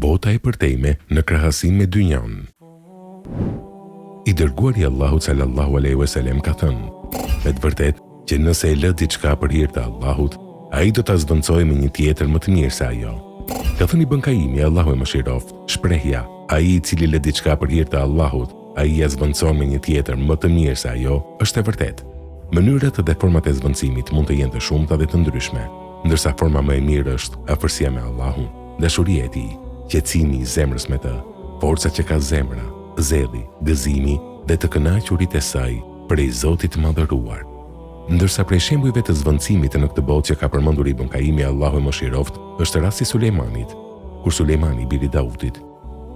bota e përtejme në krahasim me dynjan. I dërguari Allahut sallallahu alaihi wasallam ka thënë: me të vërtetë që nëse e lë diçka për hir të Allahut, ai do ta zvendçojë me një tjetër më të mirë se ajo. Ka thënë Ibn Kaimi, Allahu e mëshiroft, shprehja ai i cili lë diçka për hir të Allahut, ai ja zvendçon me një tjetër më të mirë se ajo, është e vërtetë. Mënyrat dhe format e zvendësimit mund të jenë të shumta dhe të ndryshme, ndërsa forma më e mirë është afërsia me Allahun, dashuria e tij, qetësimi i zemrës me të, forca që ka zemra, zelli, gëzimi dhe të kënaqurit e saj prej Zotit të madhëruar. Ndërsa prej shembujve të zvendësimit në këtë botë që ka përmendur Ibn Kaimi, Allahu e mëshiroft, është rasti Sulejmanit, kur Sulejmani biri Daudit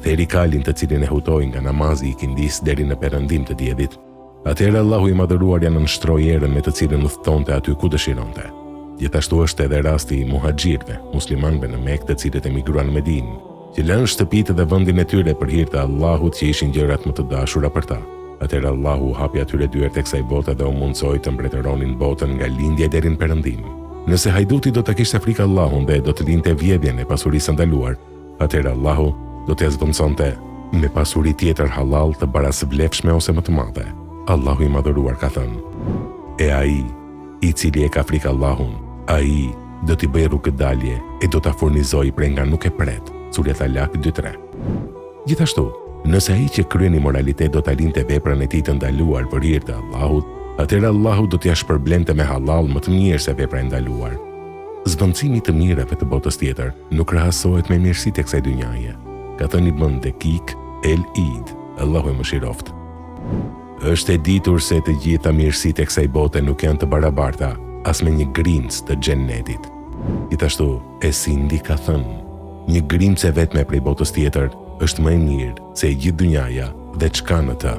theri kalin të cilin e hutoi nga namazi i kindis deri në perëndim të diellit. Atëherë Allahu i madhëruar ja nënshtroi erën me të cilën udhtonte aty ku dëshironte. Gjithashtu është edhe rasti i muhaxhirëve, muslimanëve në Mekë, të cilët emigruan në Medinë, që lënë shtëpitë dhe vendin e tyre për hir të Allahut që ishin gjërat më të dashura për ta. Atëherë Allahu hapi atyre dyert e kësaj bote dhe u mundsoi të mbretëronin botën nga lindja deri në perëndim. Nëse hajduti do të kishte frikë Allahun dhe do të linte vjedhjen e pasurisë ndaluar, atëherë Allahu do t'ia zvendçonte me pasuri tjetër halal të barasvlefshme ose më të madhe. Allahu i madhëruar ka thënë: e ai i cili e ka frikë Allahun, ai do t'i bëjë rrugëdalje e do t'a furnizojë prej nga nuk e pret. Surja Talak 2:3. Gjithashtu, nëse ai që kryen immoralitet do ta linte veprën e tij të ndaluar për hir të Allahut, atëherë Allahu do t'ia shpërblente me halal më të mirë se vepra e ndaluar. Zvendësimi të mirave të botës tjetër nuk krahasohet me mirësitë e kësaj dynjaje. Ka thënë Ibn Dekik el-Id, Allahu e mëshiroft: është e ditur se të gjitha mirësitë e kësaj bote nuk janë të barabarta as me një grimc të xhennetit. Gjithashtu, Esindi ka thënë: një grimc e vetme prej botës tjetër është më e mirë se e gjithë dynjaja dhe çka në të.